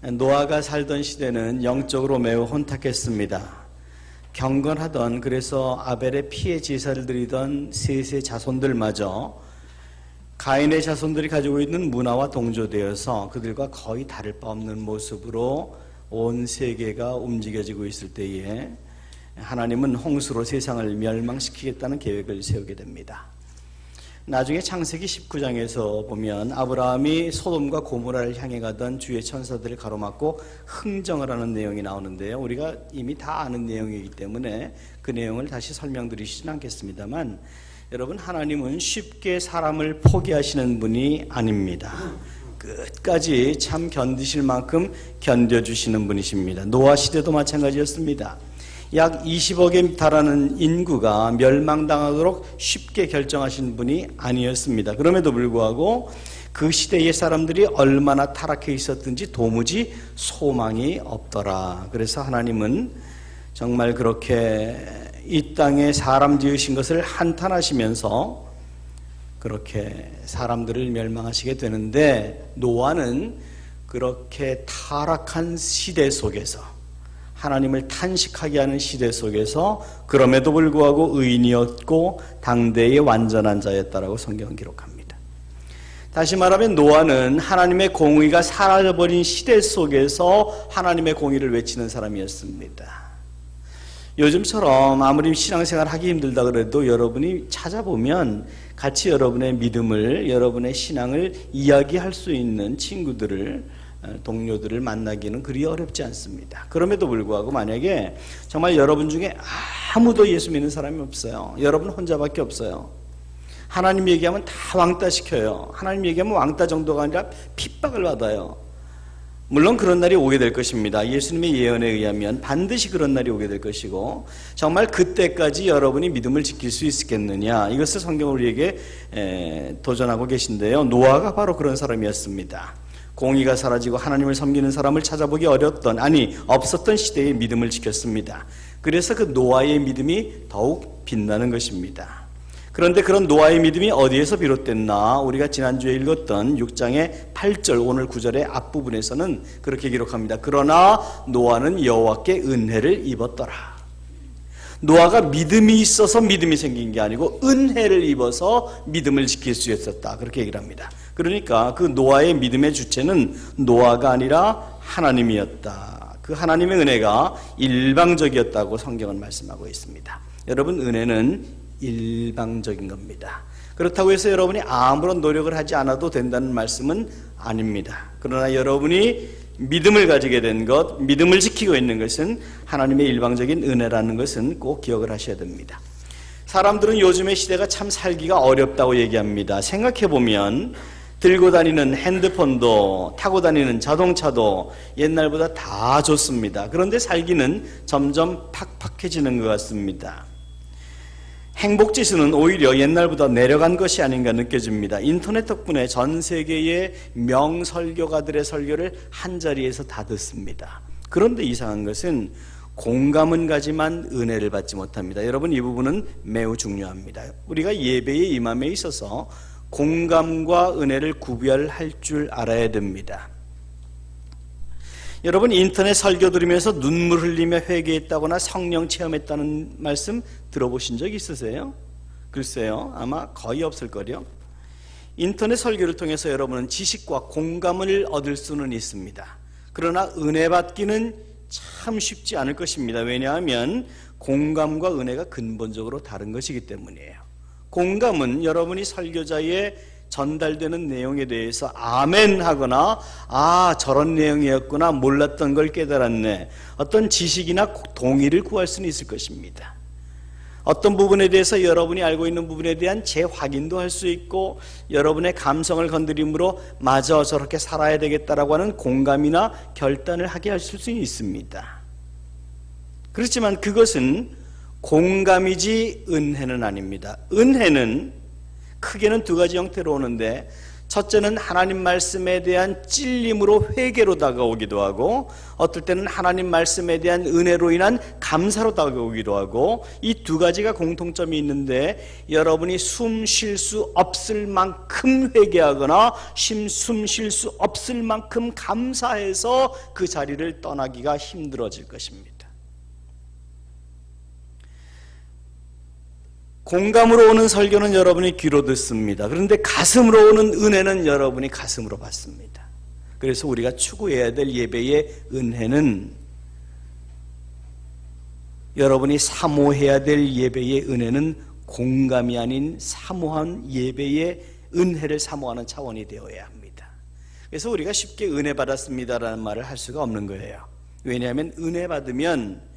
노아가 살던 시대는 영적으로 매우 혼탁했습니다. 경건하던, 그래서 아벨의 피해 제사를 드리던 셋의 자손들마저 가인의 자손들이 가지고 있는 문화와 동조되어서 그들과 거의 다를 바 없는 모습으로 온 세계가 움직여지고 있을 때에 하나님은 홍수로 세상을 멸망시키겠다는 계획을 세우게 됩니다. 나중에 창세기 19장에서 보면 아브라함이 소돔과 고모라를 향해 가던 주의 천사들을 가로막고 흥정을 하는 내용이 나오는데요. 우리가 이미 다 아는 내용이기 때문에 그 내용을 다시 설명드리지는 않겠습니다만, 여러분, 하나님은 쉽게 사람을 포기하시는 분이 아닙니다. 끝까지 참 견디실 만큼 견뎌주시는 분이십니다. 노아 시대도 마찬가지였습니다. 약 20억에 달하는 인구가 멸망당하도록 쉽게 결정하신 분이 아니었습니다. 그럼에도 불구하고 그 시대의 사람들이 얼마나 타락해 있었든지 도무지 소망이 없더라. 그래서 하나님은 정말 그렇게 이 땅에 사람 지으신 것을 한탄하시면서 그렇게 사람들을 멸망하시게 되는데, 노아는 그렇게 타락한 시대 속에서, 하나님을 탄식하게 하는 시대 속에서 그럼에도 불구하고 의인이었고 당대의 완전한 자였다라고 성경은 기록합니다. 다시 말하면 노아는 하나님의 공의가 사라져버린 시대 속에서 하나님의 공의를 외치는 사람이었습니다. 요즘처럼 아무리 신앙생활 하기 힘들다 그래도 여러분이 찾아보면 같이 여러분의 믿음을, 여러분의 신앙을 이야기할 수 있는 친구들을, 동료들을 만나기는 그리 어렵지 않습니다. 그럼에도 불구하고 만약에 정말 여러분 중에 아무도 예수 믿는 사람이 없어요. 여러분 혼자밖에 없어요. 하나님 얘기하면 다 왕따 시켜요. 하나님 얘기하면 왕따 정도가 아니라 핍박을 받아요. 물론 그런 날이 오게 될 것입니다. 예수님의 예언에 의하면 반드시 그런 날이 오게 될 것이고, 정말 그때까지 여러분이 믿음을 지킬 수 있겠느냐, 이것을 성경은 우리에게 도전하고 계신데요. 노아가 바로 그런 사람이었습니다. 공의가 사라지고 하나님을 섬기는 사람을 찾아보기 어렸던, 아니 없었던 시대의 믿음을 지켰습니다. 그래서 그 노아의 믿음이 더욱 빛나는 것입니다. 그런데 그런 노아의 믿음이 어디에서 비롯됐나? 우리가 지난주에 읽었던 6장의 8절 오늘 9절의 앞부분에서는 그렇게 기록합니다. 그러나 노아는 여호와께 은혜를 입었더라. 노아가 믿음이 있어서 믿음이 생긴 게 아니고 은혜를 입어서 믿음을 지킬 수 있었다, 그렇게 얘기를 합니다. 그러니까 그 노아의 믿음의 주체는 노아가 아니라 하나님이었다. 그 하나님의 은혜가 일방적이었다고 성경은 말씀하고 있습니다. 여러분, 은혜는 일방적인 겁니다. 그렇다고 해서 여러분이 아무런 노력을 하지 않아도 된다는 말씀은 아닙니다. 그러나 여러분이 믿음을 가지게 된 것, 믿음을 지키고 있는 것은 하나님의 일방적인 은혜라는 것은 꼭 기억을 하셔야 됩니다. 사람들은 요즘의 시대가 참 살기가 어렵다고 얘기합니다. 생각해보면 들고 다니는 핸드폰도, 타고 다니는 자동차도 옛날보다 다 좋습니다. 그런데 살기는 점점 팍팍해지는 것 같습니다. 행복지수는 오히려 옛날보다 내려간 것이 아닌가 느껴집니다. 인터넷 덕분에 전 세계의 명설교가들의 설교를 한자리에서 다 듣습니다. 그런데 이상한 것은 공감은 가지만 은혜를 받지 못합니다. 여러분, 이 부분은 매우 중요합니다. 우리가 예배에 임함에 있어서 공감과 은혜를 구별할 줄 알아야 됩니다. 여러분, 인터넷 설교 들으면서 눈물 흘리며 회개했다거나 성령 체험했다는 말씀 들어보신 적 있으세요? 글쎄요, 아마 거의 없을걸요. 인터넷 설교를 통해서 여러분은 지식과 공감을 얻을 수는 있습니다. 그러나 은혜 받기는 참 쉽지 않을 것입니다. 왜냐하면 공감과 은혜가 근본적으로 다른 것이기 때문이에요. 공감은 여러분이 설교자의 전달되는 내용에 대해서 아멘 하거나, 아, 저런 내용이었구나, 몰랐던 걸 깨달았네, 어떤 지식이나 동의를 구할 수는 있을 것입니다. 어떤 부분에 대해서 여러분이 알고 있는 부분에 대한 재확인도 할 수 있고, 여러분의 감성을 건드림으로 맞아, 저렇게 살아야 되겠다라고 하는 공감이나 결단을 하게 하실 수 있습니다. 그렇지만 그것은 공감이지 은혜는 아닙니다. 은혜는 크게는 두 가지 형태로 오는데, 첫째는 하나님 말씀에 대한 찔림으로 회개로 다가오기도 하고, 어떨 때는 하나님 말씀에 대한 은혜로 인한 감사로 다가오기도 하고, 이 두 가지가 공통점이 있는데, 여러분이 숨 쉴 수 없을 만큼 회개하거나 숨 쉴 수 없을 만큼 감사해서 그 자리를 떠나기가 힘들어질 것입니다. 공감으로 오는 설교는 여러분이 귀로 듣습니다. 그런데 가슴으로 오는 은혜는 여러분이 가슴으로 받습니다. 그래서 우리가 추구해야 될 예배의 은혜는, 여러분이 사모해야 될 예배의 은혜는 공감이 아닌 사모한 예배의 은혜를 사모하는 차원이 되어야 합니다. 그래서 우리가 쉽게 은혜 받았습니다라는 말을 할 수가 없는 거예요. 왜냐하면 은혜 받으면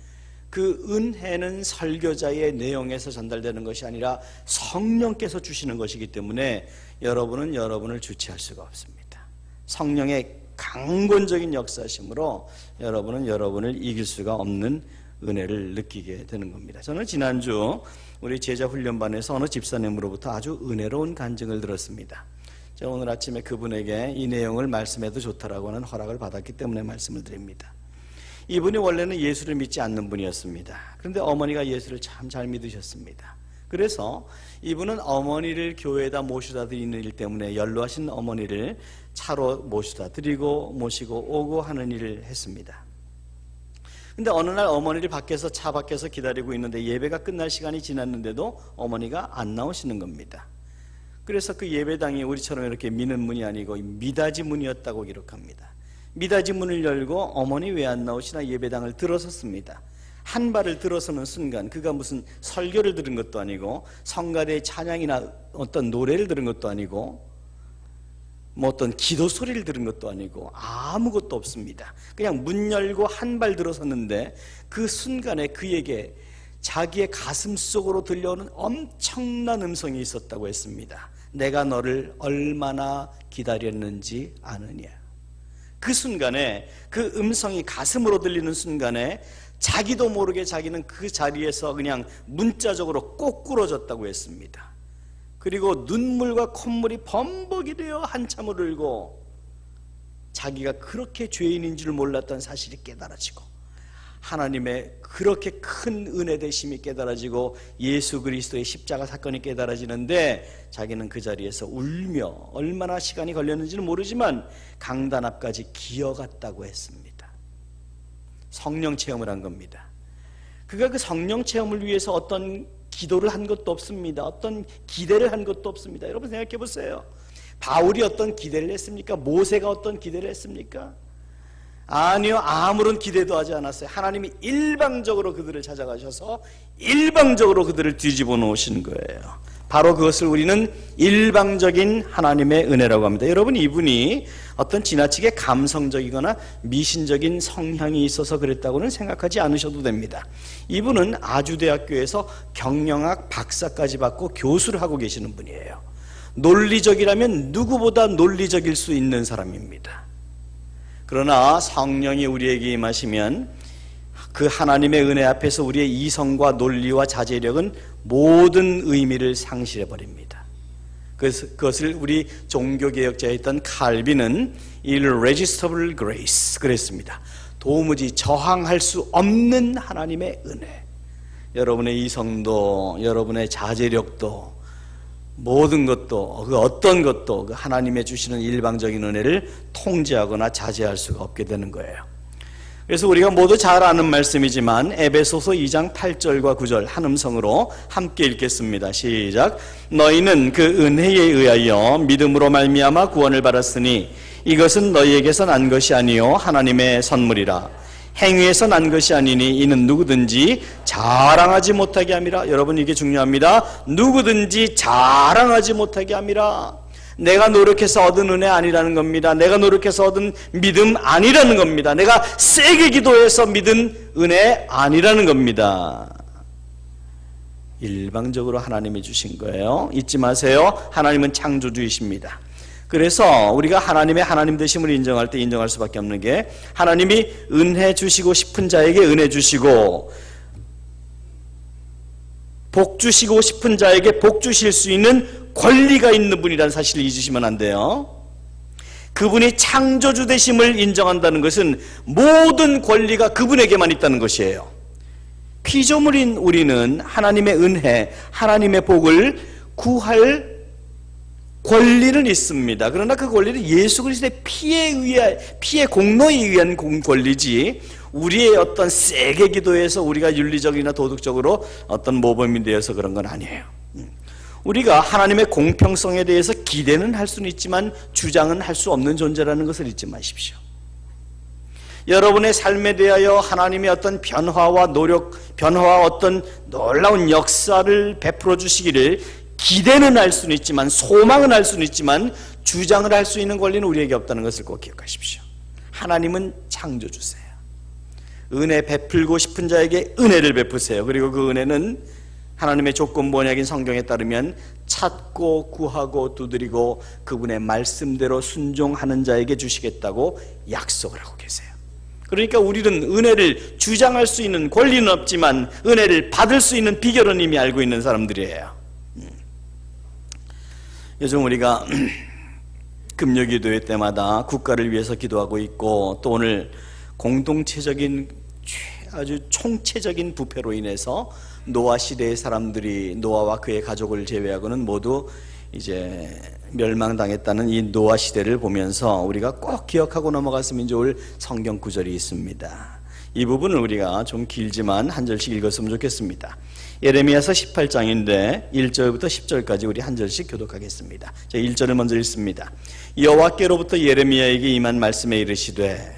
그 은혜는 설교자의 내용에서 전달되는 것이 아니라 성령께서 주시는 것이기 때문에 여러분은 여러분을 주체할 수가 없습니다. 성령의 강권적인 역사심으로 여러분은 여러분을 이길 수가 없는 은혜를 느끼게 되는 겁니다. 저는 지난주 우리 제자훈련반에서 어느 집사님으로부터 아주 은혜로운 간증을 들었습니다. 제가 오늘 아침에 그분에게 이 내용을 말씀해도 좋다라고 하는 허락을 받았기 때문에 말씀을 드립니다. 이분이 원래는 예수를 믿지 않는 분이었습니다. 그런데 어머니가 예수를 참 잘 믿으셨습니다. 그래서 이분은 어머니를 교회에다 모셔다 드리는 일 때문에 연로하신 어머니를 차로 모셔다 드리고 모시고 오고 하는 일을 했습니다. 근데 어느 날 어머니를 차 밖에서 기다리고 있는데 예배가 끝날 시간이 지났는데도 어머니가 안 나오시는 겁니다. 그래서 그 예배당이 우리처럼 이렇게 미는 문이 아니고 미닫이 문이었다고 기록합니다. 미닫이 문을 열고 어머니 왜 안 나오시나 예배당을 들어섰습니다. 한 발을 들어서는 순간 그가 무슨 설교를 들은 것도 아니고 성가대의 찬양이나 어떤 노래를 들은 것도 아니고 뭐 어떤 기도 소리를 들은 것도 아니고 아무것도 없습니다. 그냥 문 열고 한 발 들어섰는데 그 순간에 그에게 자기의 가슴 속으로 들려오는 엄청난 음성이 있었다고 했습니다. 내가 너를 얼마나 기다렸는지 아느냐. 그 순간에 그 음성이 가슴으로 들리는 순간에 자기도 모르게 자기는 그 자리에서 그냥 문자적으로 꼬꾸러졌다고 했습니다. 그리고 눈물과 콧물이 범벅이 되어 한참을 울고 자기가 그렇게 죄인인 줄 몰랐던 사실이 깨달아지고 하나님의 그렇게 큰 은혜 되심이 깨달아지고 예수 그리스도의 십자가 사건이 깨달아지는데 자기는 그 자리에서 울며 얼마나 시간이 걸렸는지는 모르지만 강단 앞까지 기어갔다고 했습니다. 성령 체험을 한 겁니다. 그가 그 성령 체험을 위해서 어떤 기도를 한 것도 없습니다. 어떤 기대를 한 것도 없습니다. 여러분 생각해 보세요. 바울이 어떤 기대를 했습니까? 모세가 어떤 기대를 했습니까? 아니요, 아무런 기대도 하지 않았어요. 하나님이 일방적으로 그들을 찾아가셔서 일방적으로 그들을 뒤집어 놓으신 거예요. 바로 그것을 우리는 일방적인 하나님의 은혜라고 합니다. 여러분, 이분이 어떤 지나치게 감성적이거나 미신적인 성향이 있어서 그랬다고는 생각하지 않으셔도 됩니다. 이분은 아주대학교에서 경영학 박사까지 받고 교수를 하고 계시는 분이에요. 논리적이라면 누구보다 논리적일 수 있는 사람입니다. 그러나 성령이 우리에게 임하시면 그 하나님의 은혜 앞에서 우리의 이성과 논리와 자제력은 모든 의미를 상실해버립니다. 그것을 우리 종교개혁자였던 칼빈은 irresistible grace 그랬습니다. 도무지 저항할 수 없는 하나님의 은혜. 여러분의 이성도 여러분의 자제력도 모든 것도 그 어떤 것도 그 하나님의 주시는 일방적인 은혜를 통제하거나 자제할 수가 없게 되는 거예요. 그래서 우리가 모두 잘 아는 말씀이지만 에베소서 2장 8절과 9절 한 음성으로 함께 읽겠습니다. 시작. 너희는 그 은혜에 의하여 믿음으로 말미암아 구원을 받았으니 이것은 너희에게서 난 것이 아니요 하나님의 선물이라. 행위에서 난 것이 아니니 이는 누구든지 자랑하지 못하게 함이라. 여러분, 이게 중요합니다. 누구든지 자랑하지 못하게 함이라. 내가 노력해서 얻은 은혜 아니라는 겁니다. 내가 노력해서 얻은 믿음 아니라는 겁니다. 내가 세게 기도해서 믿은 은혜 아니라는 겁니다. 일방적으로 하나님이 주신 거예요. 잊지 마세요. 하나님은 창조주이십니다. 그래서 우리가 하나님의 하나님 되심을 인정할 때 인정할 수밖에 없는 게 하나님이 은혜 주시고 싶은 자에게 은혜 주시고 복 주시고 싶은 자에게 복 주실 수 있는 권리가 있는 분이라는 사실을 잊으시면 안 돼요. 그분이 창조주 되심을 인정한다는 것은 모든 권리가 그분에게만 있다는 것이에요. 피조물인 우리는 하나님의 은혜, 하나님의 복을 구할 권리는 있습니다. 그러나 그 권리는 예수 그리스도의 피의 공로에 의한 권리지, 우리의 어떤 세게 기도해서 우리가 윤리적이나 도덕적으로 어떤 모범이 되어서 그런 건 아니에요. 우리가 하나님의 공평성에 대해서 기대는 할 수는 있지만 주장은 할 수 없는 존재라는 것을 잊지 마십시오. 여러분의 삶에 대하여 하나님의 어떤 변화와 노력, 변화와 어떤 놀라운 역사를 베풀어 주시기를 기대는 할 수는 있지만, 소망은 할 수는 있지만 주장을 할 수 있는 권리는 우리에게 없다는 것을 꼭 기억하십시오. 하나님은 창조주세요. 은혜 베풀고 싶은 자에게 은혜를 베푸세요. 그리고 그 은혜는 하나님의 조건부 언약인 성경에 따르면 찾고 구하고 두드리고 그분의 말씀대로 순종하는 자에게 주시겠다고 약속을 하고 계세요. 그러니까 우리는 은혜를 주장할 수 있는 권리는 없지만 은혜를 받을 수 있는 비결은 이미 알고 있는 사람들이에요. 요즘 우리가 금요기도회 때마다 국가를 위해서 기도하고 있고, 또 오늘 공동체적인 아주 총체적인 부패로 인해서 노아 시대의 사람들이, 노아와 그의 가족을 제외하고는 모두 이제 멸망당했다는 이 노아 시대를 보면서 우리가 꼭 기억하고 넘어갔으면 좋을 성경 구절이 있습니다. 이 부분을 우리가 좀 길지만 한 절씩 읽었으면 좋겠습니다. 예레미야서 18장인데 1절부터 10절까지 우리 한 절씩 교독하겠습니다. 자, 1절을 먼저 읽습니다. 여호와께로부터 예레미야에게 임한 말씀에 이르시되,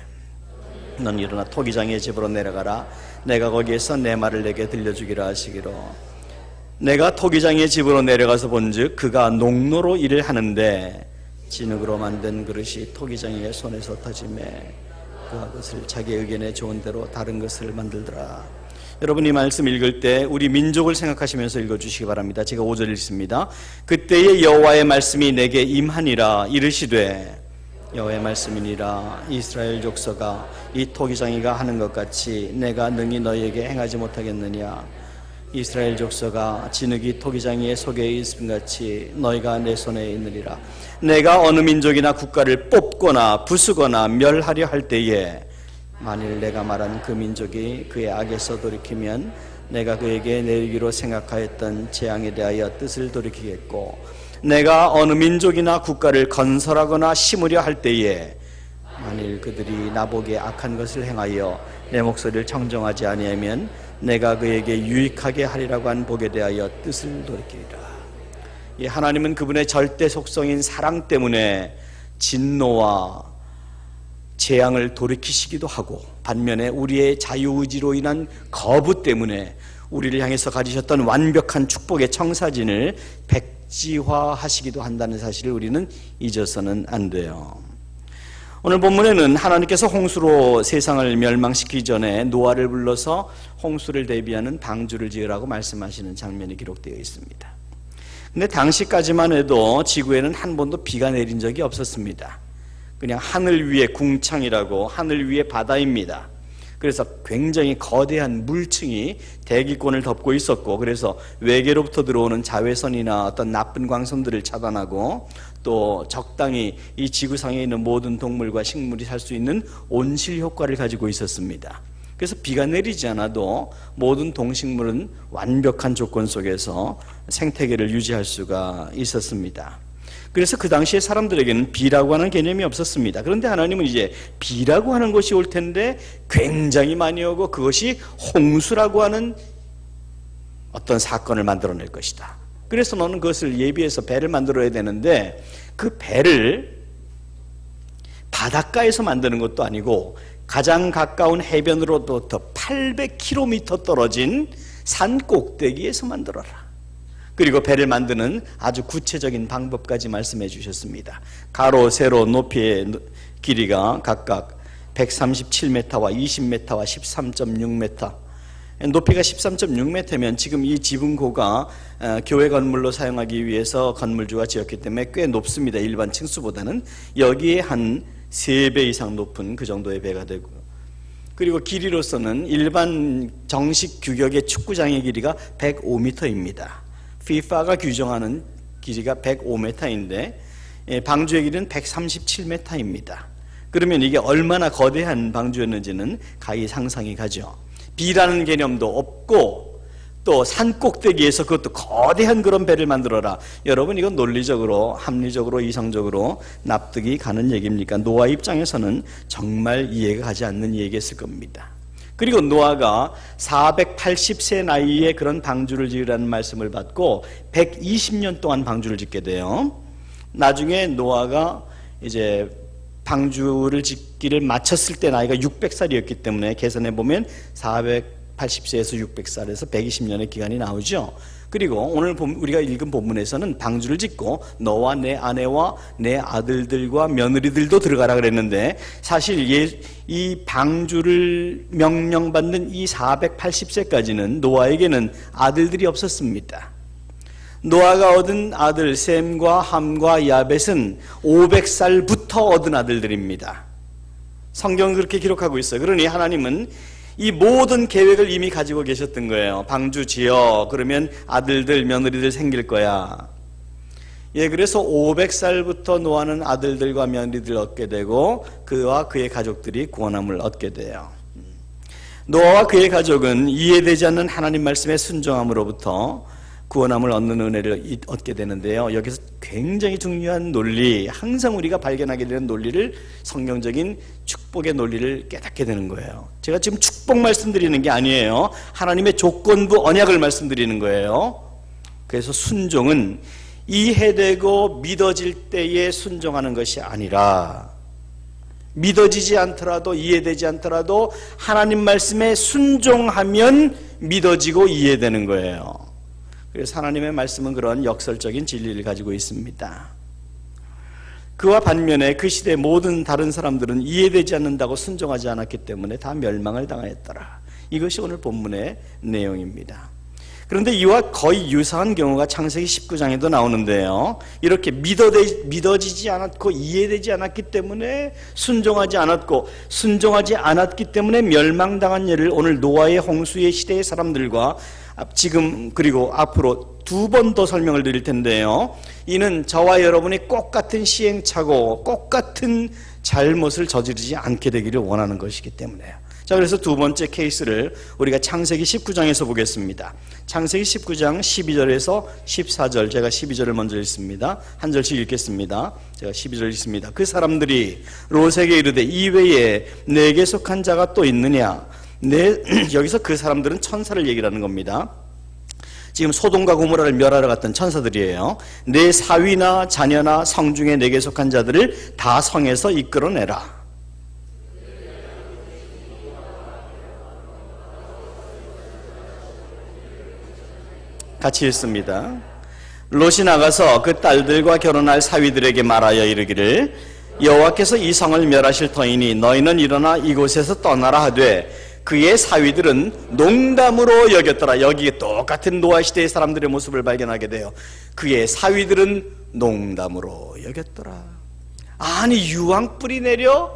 넌 일어나 토기장의 집으로 내려가라. 내가 거기에서 내 말을 내게 들려주기라 하시기로. 내가 토기장의 집으로 내려가서 본즉 그가 농로로 일을 하는데 진흙으로 만든 그릇이 토기장의 손에서 터지매 그가 그것을 자기 의견에 좋은 대로 다른 것을 만들더라. 여러분, 이 말씀 읽을 때 우리 민족을 생각하시면서 읽어주시기 바랍니다. 제가 5절 읽습니다. 그때의 여호와의 말씀이 내게 임하니라. 이르시되, 여호와의 말씀이니라. 이스라엘 족속아, 이 토기장이가 하는 것 같이 내가 능히 너희에게 행하지 못하겠느냐. 이스라엘 족속아, 진흙이 토기장이의 속에 있음 같이 너희가 내 손에 있느니라. 내가 어느 민족이나 국가를 뽑거나 부수거나 멸하려 할 때에 만일 내가 말한 그 민족이 그의 악에서 돌이키면 내가 그에게 내리기로 생각하였던 재앙에 대하여 뜻을 돌이키겠고, 내가 어느 민족이나 국가를 건설하거나 심으려 할 때에 만일 그들이 나보기에 악한 것을 행하여 내 목소리를 청정하지 아니하면 내가 그에게 유익하게 하리라고 한 복에 대하여 뜻을 돌이키리라. 이 하나님은 그분의 절대 속성인 사랑 때문에 진노와 재앙을 돌이키시기도 하고, 반면에 우리의 자유의지로 인한 거부 때문에 우리를 향해서 가지셨던 완벽한 축복의 청사진을 백지화하시기도 한다는 사실을 우리는 잊어서는 안 돼요. 오늘 본문에는 하나님께서 홍수로 세상을 멸망시키기 전에 노아를 불러서 홍수를 대비하는 방주를 지으라고 말씀하시는 장면이 기록되어 있습니다. 근데 당시까지만 해도 지구에는 한 번도 비가 내린 적이 없었습니다. 그냥 하늘 위의 궁창이라고, 하늘 위의 바다입니다. 그래서 굉장히 거대한 물층이 대기권을 덮고 있었고, 그래서 외계로부터 들어오는 자외선이나 어떤 나쁜 광선들을 차단하고, 또 적당히 이 지구상에 있는 모든 동물과 식물이 살 수 있는 온실 효과를 가지고 있었습니다. 그래서 비가 내리지 않아도 모든 동식물은 완벽한 조건 속에서 생태계를 유지할 수가 있었습니다. 그래서 그 당시에 사람들에게는 비라고 하는 개념이 없었습니다. 그런데 하나님은 이제 비라고 하는 것이 올 텐데 굉장히 많이 오고, 그것이 홍수라고 하는 어떤 사건을 만들어낼 것이다. 그래서 너는 그것을 예비해서 배를 만들어야 되는데, 그 배를 바닷가에서 만드는 것도 아니고 가장 가까운 해변으로부터 800km 떨어진 산 꼭대기에서 만들어라. 그리고 배를 만드는 아주 구체적인 방법까지 말씀해 주셨습니다. 가로, 세로, 높이의 길이가 각각 137m와 20m와 13.6m, 높이가 13.6m면 지금 이 지붕고가 교회 건물로 사용하기 위해서 건물주가 지었기 때문에 꽤 높습니다. 일반 층수보다는. 여기에 한 3배 이상 높은 그 정도의 배가 되고, 그리고 길이로서는 일반 정식 규격의 축구장의 길이가 105m입니다. FIFA가 규정하는 길이가 105m인데 방주의 길이는 137m입니다. 그러면 이게 얼마나 거대한 방주였는지는 가히 상상이 가죠. 비라는 개념도 없고 또 산 꼭대기에서 그것도 거대한 그런 배를 만들어라. 여러분, 이건 논리적으로, 합리적으로, 이성적으로 납득이 가는 얘기입니까? 노아 입장에서는 정말 이해가 가지 않는 얘기였을 겁니다. 그리고 노아가 480세 나이에 그런 방주를 지으라는 말씀을 받고 120년 동안 방주를 짓게 돼요. 나중에 노아가 이제 방주를 짓기를 마쳤을 때 나이가 600살이었기 때문에 계산해 보면 480세에서 600살에서 120년의 기간이 나오죠. 그리고 오늘 우리가 읽은 본문에서는 방주를 짓고 너와 내 아내와 내 아들들과 며느리들도 들어가라 그랬는데, 사실 이 방주를 명령받는 이 480세까지는 노아에게는 아들들이 없었습니다. 노아가 얻은 아들 셈과 함과 야벳은 500살부터 얻은 아들들입니다. 성경은 그렇게 기록하고 있어요. 그러니 하나님은 이 모든 계획을 이미 가지고 계셨던 거예요. 방주 지어, 그러면 아들들, 며느리들 생길 거야. 그래서 500살부터 노아는 아들들과 며느리들을 얻게 되고 그와 그의 가족들이 구원함을 얻게 돼요. 노아와 그의 가족은 이해되지 않는 하나님 말씀의 순종함으로부터 구원함을 얻는 은혜를 얻게 되는데요. 여기서 굉장히 중요한 논리, 항상 우리가 발견하게 되는 논리를, 성경적인 축복의 논리를 깨닫게 되는 거예요. 제가 지금 축복 말씀드리는 게 아니에요. 하나님의 조건부 언약을 말씀드리는 거예요. 그래서 순종은 이해되고 믿어질 때에 순종하는 것이 아니라, 믿어지지 않더라도, 이해되지 않더라도 하나님 말씀에 순종하면 믿어지고 이해되는 거예요. 그래서 하나님의 말씀은 그런 역설적인 진리를 가지고 있습니다. 그와 반면에 그 시대의 모든 다른 사람들은 이해되지 않는다고 순종하지 않았기 때문에 다 멸망을 당하였더라. 이것이 오늘 본문의 내용입니다. 그런데 이와 거의 유사한 경우가 창세기 19장에도 나오는데요. 이렇게 믿어지지 않았고 이해되지 않았기 때문에 순종하지 않았고, 순종하지 않았기 때문에 멸망당한 예를 오늘 노아의 홍수의 시대의 사람들과 지금 그리고 앞으로 두 번 더 설명을 드릴 텐데요. 이는 저와 여러분이 똑같은 시행착오, 똑같은 잘못을 저지르지 않게 되기를 원하는 것이기 때문에요. 자, 그래서 두 번째 케이스를 우리가 창세기 19장에서 보겠습니다. 창세기 19장 12절에서 14절, 제가 12절을 먼저 읽습니다. 한 절씩 읽겠습니다. 제가 12절 읽습니다. 그 사람들이 롯에게 이르되 이외에 내게 속한 자가 또 있느냐? 여기서 그 사람들은 천사를 얘기하는 겁니다. 지금 소돔과 고모라를 멸하러 갔던 천사들이에요. 내 사위나 자녀나 성중에 내게 속한 자들을 다 성에서 이끌어내라. 같이 읽습니다. 롯이 나가서 그 딸들과 결혼할 사위들에게 말하여 이르기를 여호와께서 이 성을 멸하실 터이니 너희는 일어나 이곳에서 떠나라 하되 그의 사위들은 농담으로 여겼더라. 여기에 똑같은 노아 시대의 사람들의 모습을 발견하게 돼요. 그의 사위들은 농담으로 여겼더라. 아니, 유황 뿌리 내려?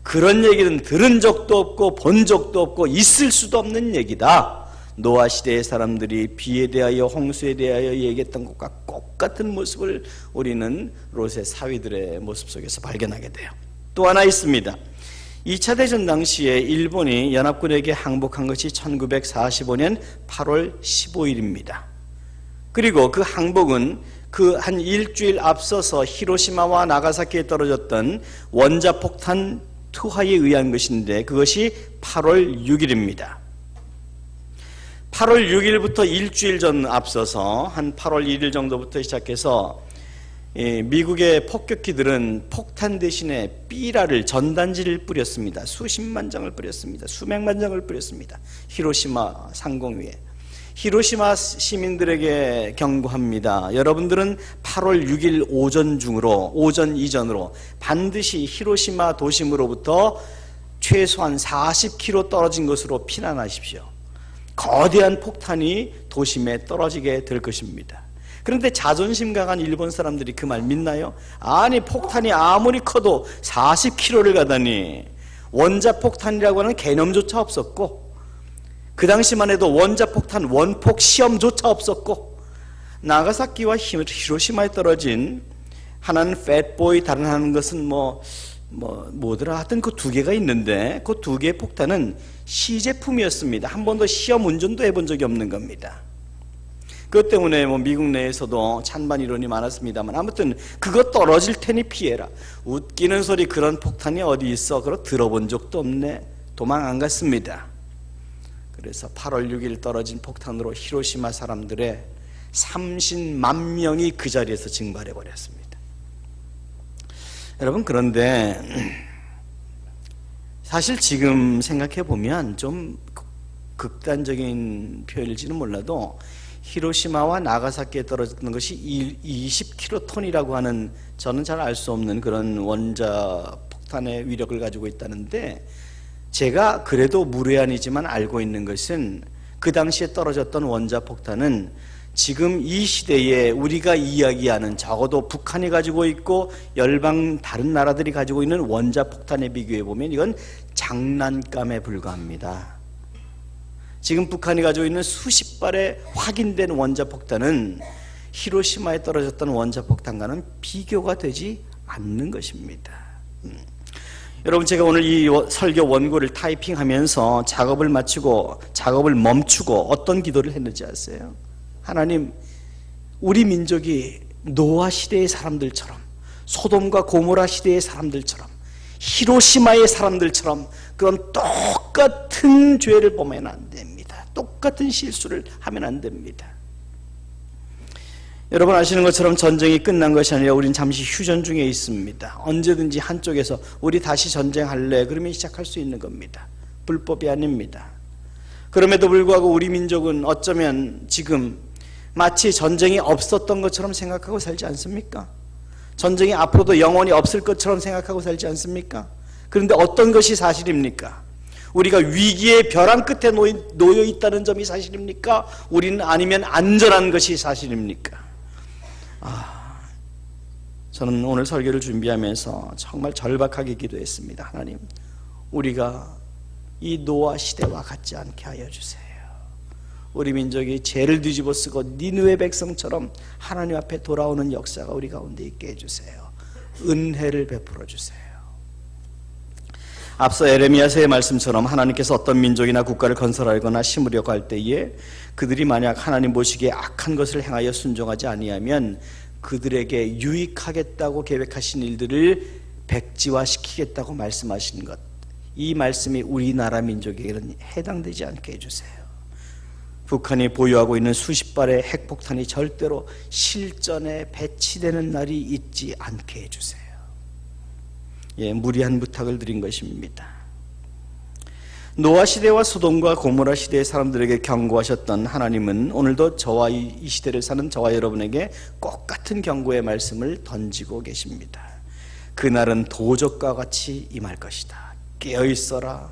그런 얘기는 들은 적도 없고 본 적도 없고 있을 수도 없는 얘기다. 노아 시대의 사람들이 비에 대하여 홍수에 대하여 얘기했던 것과 똑같은 모습을 우리는 롯의 사위들의 모습 속에서 발견하게 돼요. 또 하나 있습니다. 2차 대전 당시에 일본이 연합군에게 항복한 것이 1945년 8월 15일입니다. 그리고 그 항복은 그 한 일주일 앞서서 히로시마와 나가사키에 떨어졌던 원자폭탄 투하에 의한 것인데 그것이 8월 6일입니다. 8월 6일부터 일주일 전 앞서서 한 8월 1일 정도부터 시작해서 미국의 폭격기들은 폭탄 대신에 삐라를, 전단지를 뿌렸습니다. 수십만 장을 뿌렸습니다. 수백만 장을 뿌렸습니다. 히로시마 상공 위에. 히로시마 시민들에게 경고합니다. 여러분들은 8월 6일 오전 이전으로 반드시 히로시마 도심으로부터 최소한 40km 떨어진 곳으로 피난하십시오. 거대한 폭탄이 도심에 떨어지게 될 것입니다. 그런데 자존심 강한 일본 사람들이 그 말 믿나요? 아니, 폭탄이 아무리 커도 40km를 가다니. 원자폭탄이라고 하는 개념조차 없었고 그 당시만 해도 원자폭탄 원폭 시험조차 없었고 나가사키와 히로시마에 떨어진 하나는 팻보이, 다른 하나는 것은 뭐더라 하여튼 그 두 개가 있는데 그 두 개의 폭탄은 시제품이었습니다. 한 번도 시험 운전도 해본 적이 없는 겁니다. 그것 때문에 미국 내에서도 찬반 이론이 많았습니다만 아무튼 그거 떨어질 테니 피해라. 웃기는 소리, 그런 폭탄이 어디 있어? 그거 들어본 적도 없네. 도망 안 갔습니다. 그래서 8월 6일 떨어진 폭탄으로 히로시마 사람들의 30만 명이 그 자리에서 증발해 버렸습니다. 여러분, 그런데 사실 지금 생각해 보면 좀 극단적인 표현일지는 몰라도 히로시마와 나가사키에 떨어졌던 것이 20킬로톤이라고 하는, 저는 잘 알 수 없는 그런 원자 폭탄의 위력을 가지고 있다는데, 제가 그래도 무례한이지만 알고 있는 것은 그 당시에 떨어졌던 원자 폭탄은 지금 이 시대에 우리가 이야기하는, 적어도 북한이 가지고 있고 열방 다른 나라들이 가지고 있는 원자 폭탄에 비교해 보면 이건 장난감에 불과합니다. 지금 북한이 가지고 있는 수십 발의 확인된 원자 폭탄은 히로시마에 떨어졌던 원자 폭탄과는 비교가 되지 않는 것입니다. 여러분, 제가 오늘 이 설교 원고를 타이핑하면서 작업을 마치고 작업을 멈추고 어떤 기도를 했는지 아세요? 하나님, 우리 민족이 노아 시대의 사람들처럼, 소돔과 고모라 시대의 사람들처럼, 히로시마의 사람들처럼 그런 똑같은 죄를 범하면 안 됩니다. 똑같은 실수를 하면 안 됩니다. 여러분 아시는 것처럼 전쟁이 끝난 것이 아니라 우린 잠시 휴전 중에 있습니다. 언제든지 한쪽에서 우리 다시 전쟁할래? 그러면 시작할 수 있는 겁니다. 불법이 아닙니다. 그럼에도 불구하고 우리 민족은 어쩌면 지금 마치 전쟁이 없었던 것처럼 생각하고 살지 않습니까? 전쟁이 앞으로도 영원히 없을 것처럼 생각하고 살지 않습니까? 그런데 어떤 것이 사실입니까? 우리가 위기의 벼랑 끝에 놓여 있다는 점이 사실입니까? 우리는 아니면 안전한 것이 사실입니까? 저는 오늘 설교를 준비하면서 정말 절박하게 기도했습니다. 하나님, 우리가 이 노아 시대와 같지 않게 하여 주세요. 우리 민족이 죄를 뒤집어 쓰고 니느웨 백성처럼 하나님 앞에 돌아오는 역사가 우리 가운데 있게 해주세요. 은혜를 베풀어 주세요. 앞서 에레미야서의 말씀처럼 하나님께서 어떤 민족이나 국가를 건설하거나 심으려고 할 때에 그들이 만약 하나님 보시기에 악한 것을 행하여 순종하지 아니하면 그들에게 유익하겠다고 계획하신 일들을 백지화시키겠다고 말씀하신 것, 이 말씀이 우리나라 민족에게는 해당되지 않게 해주세요. 북한이 보유하고 있는 수십 발의 핵폭탄이 절대로 실전에 배치되는 날이 있지 않게 해주세요. 무리한 부탁을 드린 것입니다. 노아 시대와 소돔과 고모라 시대의 사람들에게 경고하셨던 하나님은 오늘도 저와 이 시대를 사는 저와 여러분에게 똑같은 경고의 말씀을 던지고 계십니다. 그날은 도적과 같이 임할 것이다. 깨어있어라.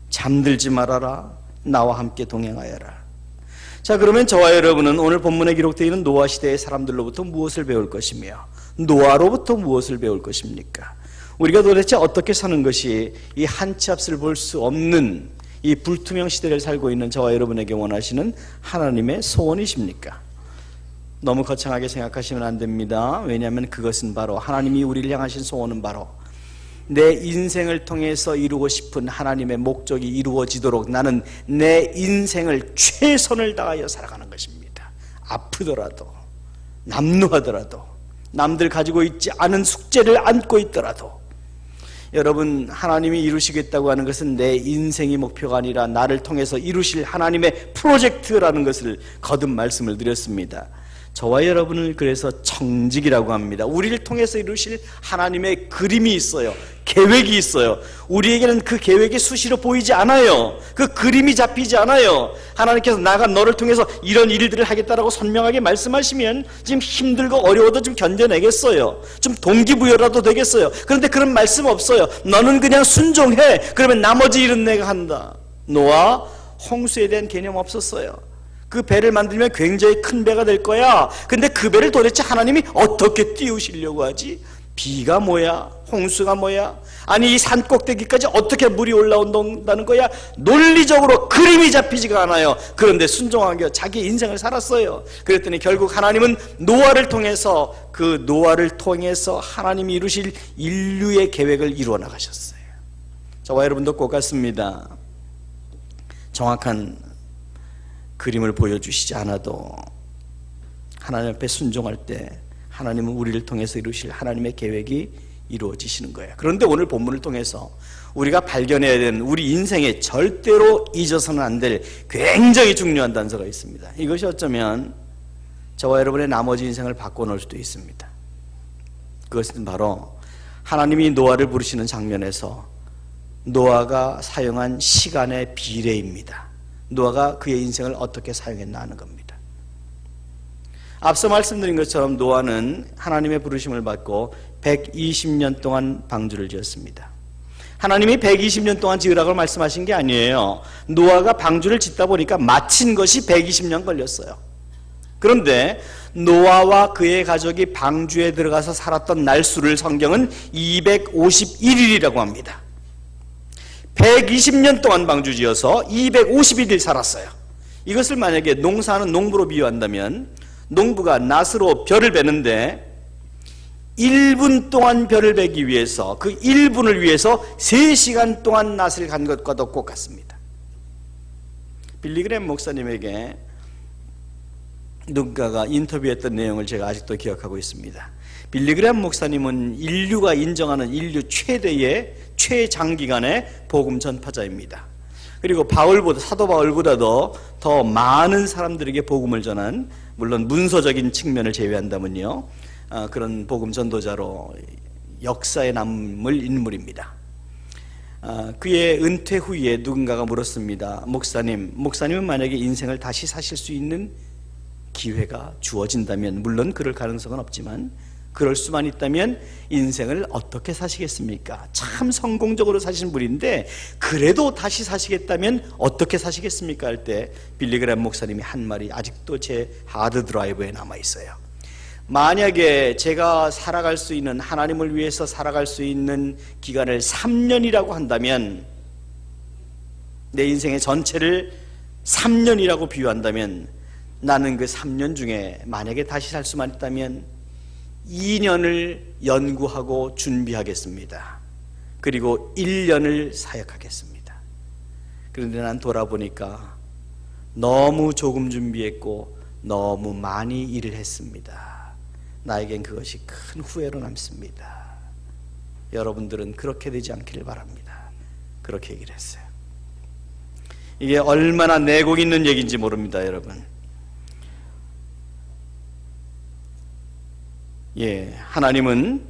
잠들지 말아라. 나와 함께 동행하여라. 자, 그러면 저와 여러분은 오늘 본문에 기록되어 있는 노아 시대의 사람들로부터 무엇을 배울 것이며 노아로부터 무엇을 배울 것입니까? 우리가 도대체 어떻게 사는 것이 이 한 치 앞을 볼 수 없는 이 불투명 시대를 살고 있는 저와 여러분에게 원하시는 하나님의 소원이십니까? 너무 거창하게 생각하시면 안 됩니다. 왜냐하면 그것은 바로 하나님이 우리를 향하신 소원은 바로 내 인생을 통해서 이루고 싶은 하나님의 목적이 이루어지도록 나는 내 인생을 최선을 다하여 살아가는 것입니다. 아프더라도, 남루하더라도, 남들 가지고 있지 않은 숙제를 안고 있더라도, 여러분, 하나님이 이루시겠다고 하는 것은 내 인생이 목표가 아니라 나를 통해서 이루실 하나님의 프로젝트라는 것을 거듭 말씀을 드렸습니다. 저와 여러분을 그래서 청직이라고 합니다. 우리를 통해서 이루실 하나님의 그림이 있어요. 계획이 있어요. 우리에게는 그 계획이 수시로 보이지 않아요. 그 그림이 잡히지 않아요. 하나님께서 나가 너를 통해서 이런 일들을 하겠다라고 선명하게 말씀하시면 지금 힘들고 어려워도 좀 견뎌내겠어요. 좀 동기부여라도 되겠어요. 그런데 그런 말씀 없어요. 너는 그냥 순종해. 그러면 나머지 일은 내가 한다. 노아, 홍수에 대한 개념 없었어요. 그 배를 만들면 굉장히 큰 배가 될 거야. 근데 그 배를 도대체 하나님이 어떻게 띄우시려고 하지? 비가 뭐야? 홍수가 뭐야? 아니 이 산 꼭대기까지 어떻게 물이 올라온다는 거야? 논리적으로 그림이 잡히지가 않아요. 그런데 순종하게 자기 인생을 살았어요. 그랬더니 결국 하나님은 노아를 통해서 그 노아를 통해서 하나님이 이루실 인류의 계획을 이루어 나가셨어요. 저와 여러분도 똑같습니다. 정확한 그림을 보여주시지 않아도 하나님 앞에 순종할 때 하나님은 우리를 통해서 이루실 하나님의 계획이 이루어지시는 거예요. 그런데 오늘 본문을 통해서 우리가 발견해야 되는 우리 인생에 절대로 잊어서는 안 될 굉장히 중요한 단서가 있습니다. 이것이 어쩌면 저와 여러분의 나머지 인생을 바꿔놓을 수도 있습니다. 그것은 바로 하나님이 노아를 부르시는 장면에서 노아가 사용한 시간의 비례입니다. 노아가 그의 인생을 어떻게 사용했나 하는 겁니다. 앞서 말씀드린 것처럼 노아는 하나님의 부르심을 받고 120년 동안 방주를 지었습니다. 하나님이 120년 동안 지으라고 말씀하신 게 아니에요. 노아가 방주를 짓다 보니까 마친 것이 120년 걸렸어요. 그런데 노아와 그의 가족이 방주에 들어가서 살았던 날수를 성경은 251일이라고 합니다. 120년 동안 방주 지어서 251일 살았어요. 이것을 만약에 농사하는 농부로 비유한다면 농부가 낫으로 벼를 베는데 1분 동안 벼를 베기 위해서 그 1분을 위해서 3시간 동안 낫을 간 것과 똑같습니다. 빌리그램 목사님에게 누군가가 인터뷰했던 내용을 제가 아직도 기억하고 있습니다. 빌리그램 목사님은 인류가 인정하는 인류 최대의 최장기간의 복음 전파자입니다. 그리고 사도 바울보다도 더 많은 사람들에게 복음을 전한, 물론 문서적인 측면을 제외한다면요, 그런 복음 전도자로 역사에 남을 인물입니다. 그의 은퇴 후에 누군가가 물었습니다. 목사님은 만약에 인생을 다시 사실 수 있는 기회가 주어진다면, 물론 그럴 가능성은 없지만 그럴 수만 있다면 인생을 어떻게 사시겠습니까? 참 성공적으로 사신 분인데 그래도 다시 사시겠다면 어떻게 사시겠습니까? 할 때 빌리그램 목사님이 한 말이 아직도 제 하드 드라이브에 남아있어요. 만약에 제가 살아갈 수 있는, 하나님을 위해서 살아갈 수 있는 기간을 3년이라고 한다면, 내 인생의 전체를 3년이라고 비유한다면 나는 그 3년 중에 만약에 다시 살 수만 있다면 2년을 연구하고 준비하겠습니다. 그리고 1년을 사역하겠습니다. 그런데 난 돌아보니까 너무 조금 준비했고 너무 많이 일을 했습니다. 나에겐 그것이 큰 후회로 남습니다. 여러분들은 그렇게 되지 않기를 바랍니다. 그렇게 얘기를 했어요. 이게 얼마나 내공 있는 얘기인지 모릅니다, 여러분. 하나님은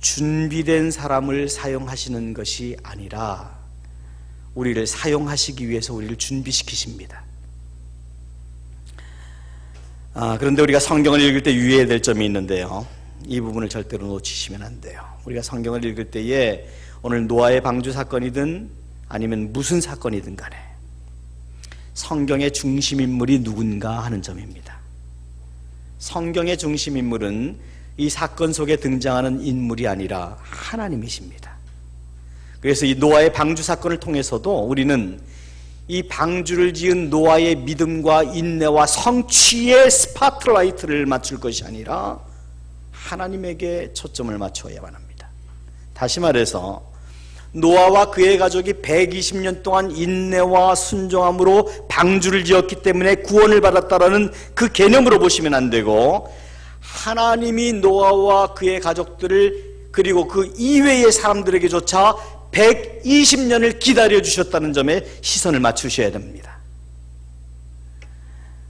준비된 사람을 사용하시는 것이 아니라 우리를 사용하시기 위해서 우리를 준비시키십니다. 그런데 우리가 성경을 읽을 때 유의해야 될 점이 있는데요, 이 부분을 절대로 놓치시면 안 돼요. 우리가 성경을 읽을 때에 오늘 노아의 방주 사건이든 아니면 무슨 사건이든 간에 성경의 중심인물이 누군가 하는 점입니다. 성경의 중심인물은 이 사건 속에 등장하는 인물이 아니라 하나님이십니다. 그래서 이 노아의 방주 사건을 통해서도 우리는 이 방주를 지은 노아의 믿음과 인내와 성취의 스파트라이트를 맞출 것이 아니라 하나님에게 초점을 맞춰야만 합니다. 다시 말해서 노아와 그의 가족이 120년 동안 인내와 순종함으로 방주를 지었기 때문에 구원을 받았다라는 그 개념으로 보시면 안 되고, 하나님이 노아와 그의 가족들을, 그리고 그 이외의 사람들에게조차 120년을 기다려주셨다는 점에 시선을 맞추셔야 됩니다.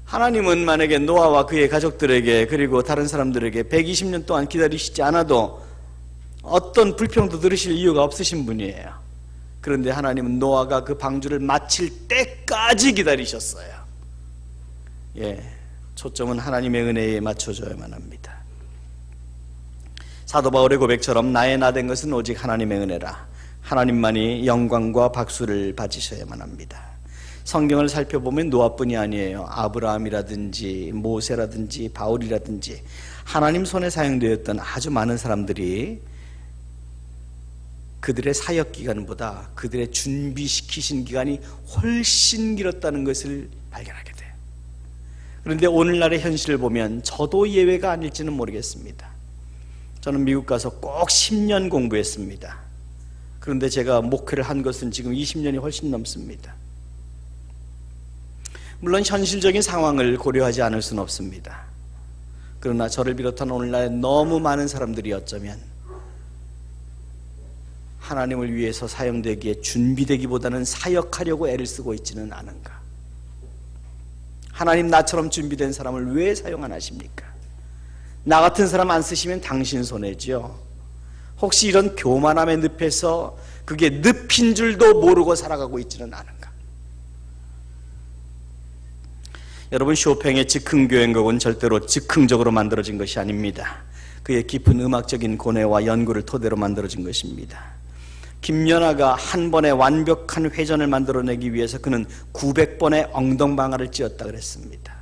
하나님은 만약에 노아와 그의 가족들에게, 그리고 다른 사람들에게 120년 동안 기다리시지 않아도 어떤 불평도 들으실 이유가 없으신 분이에요. 그런데 하나님은 노아가 그 방주를 마칠 때까지 기다리셨어요. 초점은 하나님의 은혜에 맞춰줘야만 합니다. 사도 바울의 고백처럼 나의 나된 것은 오직 하나님의 은혜라. 하나님만이 영광과 박수를 받으셔야만 합니다. 성경을 살펴보면 노아뿐이 아니에요. 아브라함이라든지 모세라든지 바울이라든지 하나님 손에 사용되었던 아주 많은 사람들이 그들의 사역 기간보다 그들의 준비시키신 기간이 훨씬 길었다는 것을 발견하게 돼요. 그런데 오늘날의 현실을 보면 저도 예외가 아닐지는 모르겠습니다. 저는 미국 가서 꼭 10년 공부했습니다. 그런데 제가 목회를 한 것은 지금 20년이 훨씬 넘습니다. 물론 현실적인 상황을 고려하지 않을 수는 없습니다. 그러나 저를 비롯한 오늘날 너무 많은 사람들이 어쩌면 하나님을 위해서 사용되기에 준비되기보다는 사역하려고 애를 쓰고 있지는 않은가. 하나님 나처럼 준비된 사람을 왜 사용 안 하십니까? 나 같은 사람 안 쓰시면 당신 손해죠. 혹시 이런 교만함에 늪에서 그게 늪인 줄도 모르고 살아가고 있지는 않은가. 여러분, 쇼팽의 즉흥교향곡은 절대로 즉흥적으로 만들어진 것이 아닙니다. 그의 깊은 음악적인 고뇌와 연구를 토대로 만들어진 것입니다. 김연아가 한 번에 완벽한 회전을 만들어내기 위해서 그는 900번의 엉덩방아를 찧었다 그랬습니다.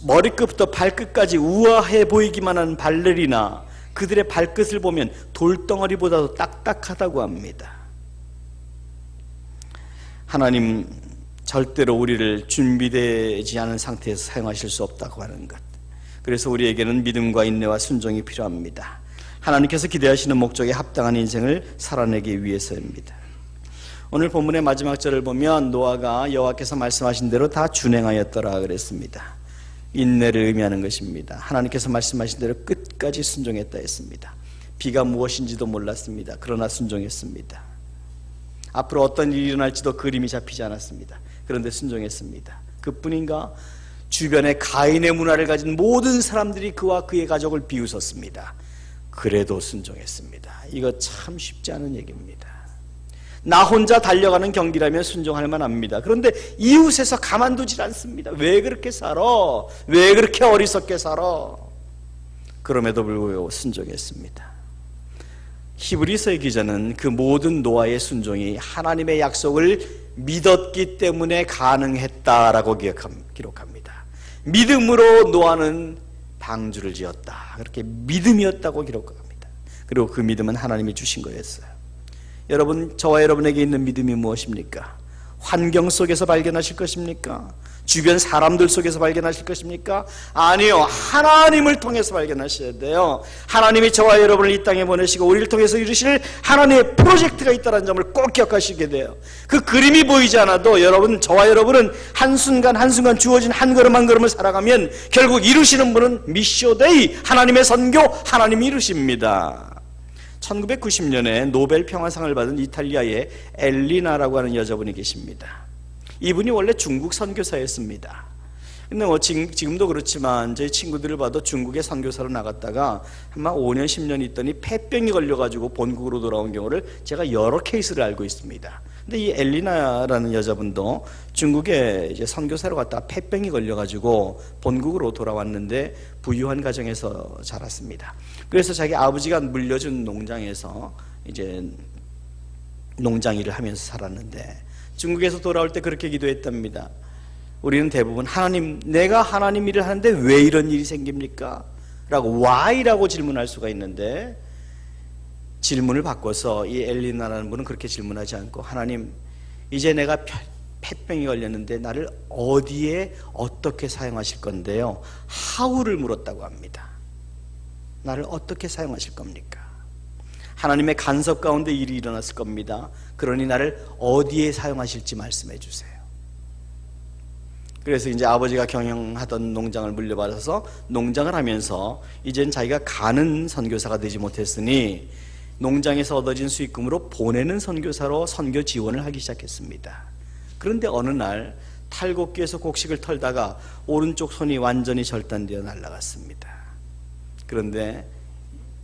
머리끝부터 발끝까지 우아해 보이기만 한 발레리나, 그들의 발끝을 보면 돌덩어리보다도 딱딱하다고 합니다. 하나님 절대로 우리를 준비되지 않은 상태에서 사용하실 수 없다고 하는 것. 그래서 우리에게는 믿음과 인내와 순종이 필요합니다. 하나님께서 기대하시는 목적에 합당한 인생을 살아내기 위해서입니다. 오늘 본문의 마지막 절을 보면 노아가 여호와께서 말씀하신 대로 다 준행하였더라 그랬습니다. 인내를 의미하는 것입니다. 하나님께서 말씀하신 대로 끝까지 순종했다 했습니다. 비가 무엇인지도 몰랐습니다. 그러나 순종했습니다. 앞으로 어떤 일이 일어날지도 그림이 잡히지 않았습니다. 그런데 순종했습니다. 그뿐인가? 주변에 가인의 문화를 가진 모든 사람들이 그와 그의 가족을 비웃었습니다. 그래도 순종했습니다. 이거 참 쉽지 않은 얘기입니다. 나 혼자 달려가는 경기라면 순종할 만합니다. 그런데 이웃에서 가만두질 않습니다. 왜 그렇게 살아? 왜 그렇게 어리석게 살아? 그럼에도 불구하고 순종했습니다. 히브리서의 기자는 그 모든 노아의 순종이 하나님의 약속을 믿었기 때문에 가능했다라고 기록합니다. 믿음으로 노아는 방주를 지었다. 그렇게 믿음이었다고 기록합니다. 그리고 그 믿음은 하나님이 주신 거였어요. 여러분, 저와 여러분에게 있는 믿음이 무엇입니까? 환경 속에서 발견하실 것입니까? 주변 사람들 속에서 발견하실 것입니까? 아니요, 하나님을 통해서 발견하셔야 돼요. 하나님이 저와 여러분을 이 땅에 보내시고 우리를 통해서 이루실 하나님의 프로젝트가 있다는 점을 꼭 기억하시게 돼요. 그 그림이 보이지 않아도 여러분, 저와 여러분은 한순간 한순간 주어진 한 걸음 한 걸음을 살아가면 결국 이루시는 분은 미쇼데이, 하나님의 선교, 하나님이 이루십니다. 1990년에 노벨 평화상을 받은 이탈리아의 엘리나라고 하는 여자분이 계십니다. 이분이 원래 중국 선교사였습니다. 근데 지금도 그렇지만 저희 친구들을 봐도 중국에 선교사로 나갔다가 아마 5년 10년 있더니 폐병이 걸려가지고 본국으로 돌아온 경우를 제가 여러 케이스를 알고 있습니다. 근데 이 엘리나라는 여자분도 중국에 이제 선교사로 갔다가 폐병이 걸려가지고 본국으로 돌아왔는데 부유한 가정에서 자랐습니다. 그래서 자기 아버지가 물려준 농장에서 이제 농장 일을 하면서 살았는데 중국에서 돌아올 때 그렇게 기도했답니다. 우리는 대부분 하나님, 내가 하나님 일을 하는데 왜 이런 일이 생깁니까? 라고 why라고 질문할 수가 있는데 질문을 바꿔서 이 엘리나라는 분은 그렇게 질문하지 않고 하나님, 이제 내가 폐병이 걸렸는데 나를 어디에 어떻게 사용하실 건데요? how를 물었다고 합니다. 나를 어떻게 사용하실 겁니까? 하나님의 간섭 가운데 일이 일어났을 겁니다. 그러니 나를 어디에 사용하실지 말씀해 주세요. 그래서 이제 아버지가 경영하던 농장을 물려받아서 농장을 하면서 이젠 자기가 가는 선교사가 되지 못했으니 농장에서 얻어진 수익금으로 보내는 선교사로 선교 지원을 하기 시작했습니다. 그런데 어느 날 탈곡기에서 곡식을 털다가 오른쪽 손이 완전히 절단되어 날아갔습니다. 그런데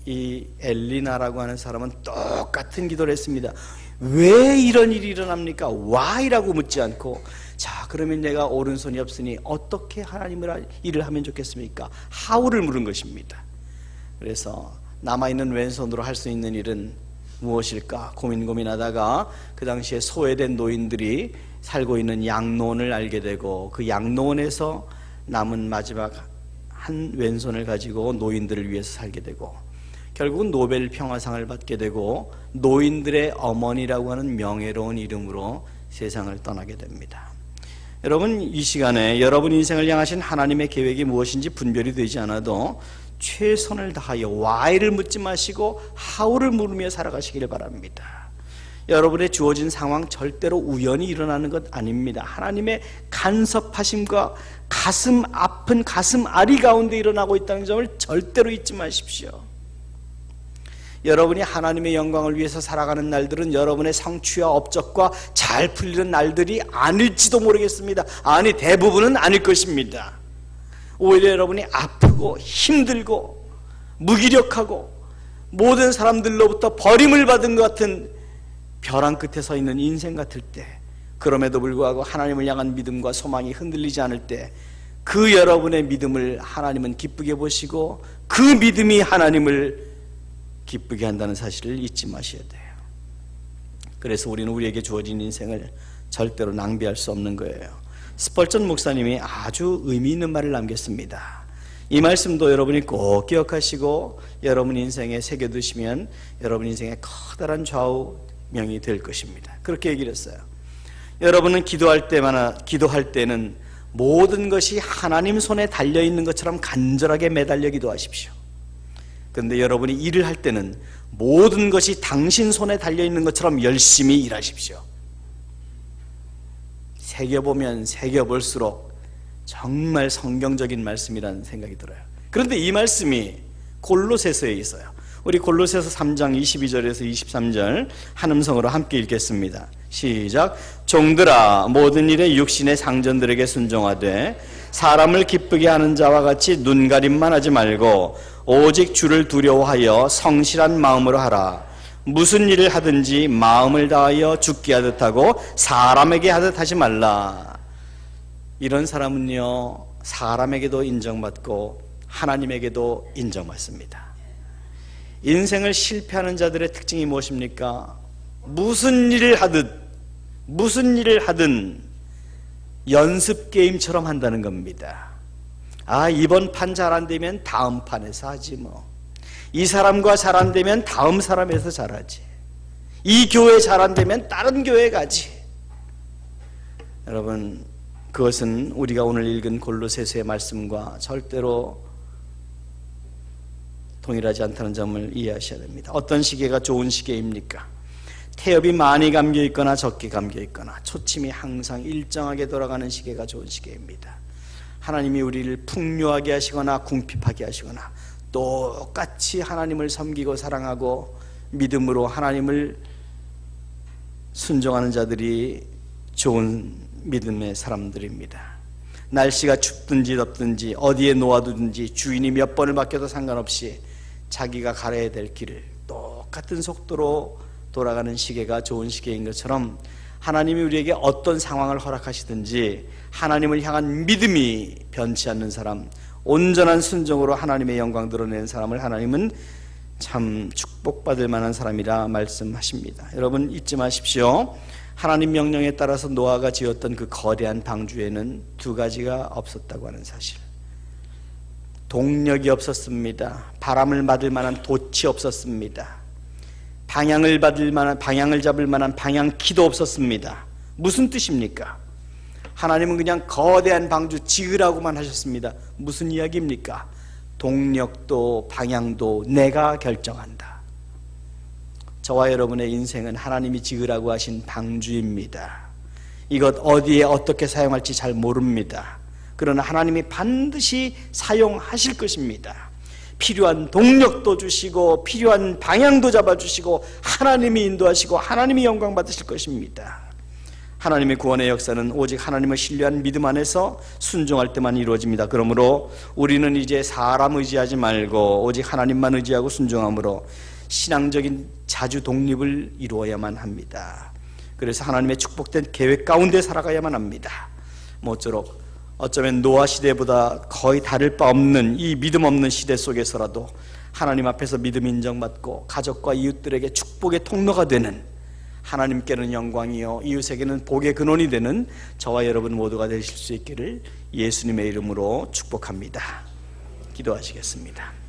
이 엘리나라고 하는 사람은 똑같은 기도를 했습니다. 왜 이런 일이 일어납니까? why라고 묻지 않고, 자, 그러면 내가 오른손이 없으니 어떻게 하나님을 일을 하면 좋겠습니까? how를 물은 것입니다. 그래서 남아있는 왼손으로 할 수 있는 일은 무엇일까 고민하다가 그 당시에 소외된 노인들이 살고 있는 양로원을 알게 되고 그 양로원에서 남은 마지막 한 왼손을 가지고 노인들을 위해서 살게 되고 결국은 노벨 평화상을 받게 되고 노인들의 어머니라고 하는 명예로운 이름으로 세상을 떠나게 됩니다. 여러분, 이 시간에 여러분 인생을 향하신 하나님의 계획이 무엇인지 분별이 되지 않아도 최선을 다하여 why를 묻지 마시고 how를 물으며 살아가시길 바랍니다. 여러분의 주어진 상황 절대로 우연히 일어나는 것 아닙니다. 하나님의 간섭하심과 가슴 아픈 가슴 아리 가운데 일어나고 있다는 점을 절대로 잊지 마십시오. 여러분이 하나님의 영광을 위해서 살아가는 날들은 여러분의 성취와 업적과 잘 풀리는 날들이 아닐지도 모르겠습니다. 아니, 대부분은 아닐 것입니다. 오히려 여러분이 아프고 힘들고 무기력하고 모든 사람들로부터 버림을 받은 것 같은 벼랑 끝에 서 있는 인생 같을 때, 그럼에도 불구하고 하나님을 향한 믿음과 소망이 흔들리지 않을 때, 그 여러분의 믿음을 하나님은 기쁘게 보시고 그 믿음이 하나님을 기쁘게 한다는 사실을 잊지 마셔야 돼요. 그래서 우리는 우리에게 주어진 인생을 절대로 낭비할 수 없는 거예요. 스펄전 목사님이 아주 의미 있는 말을 남겼습니다. 이 말씀도 여러분이 꼭 기억하시고 여러분 인생에 새겨두시면 여러분 인생에 커다란 좌우명이 될 것입니다. 그렇게 얘기를 했어요. 여러분은 기도할 때는 모든 것이 하나님 손에 달려있는 것처럼 간절하게 매달려 기도하십시오. 그런데 여러분이 일을 할 때는 모든 것이 당신 손에 달려있는 것처럼 열심히 일하십시오. 새겨보면 새겨볼수록 정말 성경적인 말씀이라는 생각이 들어요. 그런데 이 말씀이 골로새서에 있어요. 우리 골로새서 3장 22절에서 23절 한 음성으로 함께 읽겠습니다. 시작. 종들아, 모든 일에 육신의 상전들에게 순종하되 사람을 기쁘게 하는 자와 같이 눈가림만 하지 말고 오직 주를 두려워하여 성실한 마음으로 하라. 무슨 일을 하든지 마음을 다하여 주께 하듯 하고 사람에게 하듯 하지 말라. 이런 사람은요, 사람에게도 인정받고 하나님에게도 인정받습니다. 인생을 실패하는 자들의 특징이 무엇입니까? 무슨 일을 하든 연습 게임처럼 한다는 겁니다. 아, 이번 판 잘 안 되면 다음 판에서 하지 뭐. 이 사람과 잘 안 되면 다음 사람에서 잘하지. 이 교회 잘 안 되면 다른 교회 가지. 여러분, 그것은 우리가 오늘 읽은 골로새서의 말씀과 절대로 동일하지 않다는 점을 이해하셔야 됩니다. 어떤 시계가 좋은 시계입니까? 태엽이 많이 감겨있거나 적게 감겨있거나 초침이 항상 일정하게 돌아가는 시계가 좋은 시계입니다. 하나님이 우리를 풍요하게 하시거나 궁핍하게 하시거나 똑같이 하나님을 섬기고 사랑하고 믿음으로 하나님을 순종하는 자들이 좋은 믿음의 사람들입니다. 날씨가 춥든지 덥든지 어디에 놓아두든지 주인이 몇 번을 바뀌어도 상관없이 자기가 가려야 될 길을 똑같은 속도로 돌아가는 시계가 좋은 시계인 것처럼 하나님이 우리에게 어떤 상황을 허락하시든지 하나님을 향한 믿음이 변치 않는 사람, 온전한 순종으로 하나님의 영광 드러내는 사람을 하나님은 참 축복받을 만한 사람이라 말씀하십니다. 여러분, 잊지 마십시오. 하나님 명령에 따라서 노아가 지었던 그 거대한 방주에는 두 가지가 없었다고 하는 사실. 동력이 없었습니다. 바람을 맞을 만한 돛이 없었습니다. 방향을 잡을 만한 방향키도 없었습니다. 무슨 뜻입니까? 하나님은 그냥 거대한 방주 지으라고만 하셨습니다. 무슨 이야기입니까? 동력도 방향도 내가 결정한다. 저와 여러분의 인생은 하나님이 지으라고 하신 방주입니다. 이것 어디에 어떻게 사용할지 잘 모릅니다. 그러나 하나님이 반드시 사용하실 것입니다. 필요한 동력도 주시고 필요한 방향도 잡아주시고 하나님이 인도하시고 하나님이 영광 받으실 것입니다. 하나님의 구원의 역사는 오직 하나님을 신뢰한 믿음 안에서 순종할 때만 이루어집니다. 그러므로 우리는 이제 사람 의지하지 말고 오직 하나님만 의지하고 순종함으로 신앙적인 자주 독립을 이루어야만 합니다. 그래서 하나님의 축복된 계획 가운데 살아가야만 합니다. 모쪼록 어쩌면 노아 시대보다 거의 다를 바 없는 이 믿음 없는 시대 속에서라도 하나님 앞에서 믿음 인정받고 가족과 이웃들에게 축복의 통로가 되는, 하나님께는 영광이요 이웃에게는 복의 근원이 되는 저와 여러분 모두가 되실 수 있기를 예수님의 이름으로 축복합니다. 기도하시겠습니다.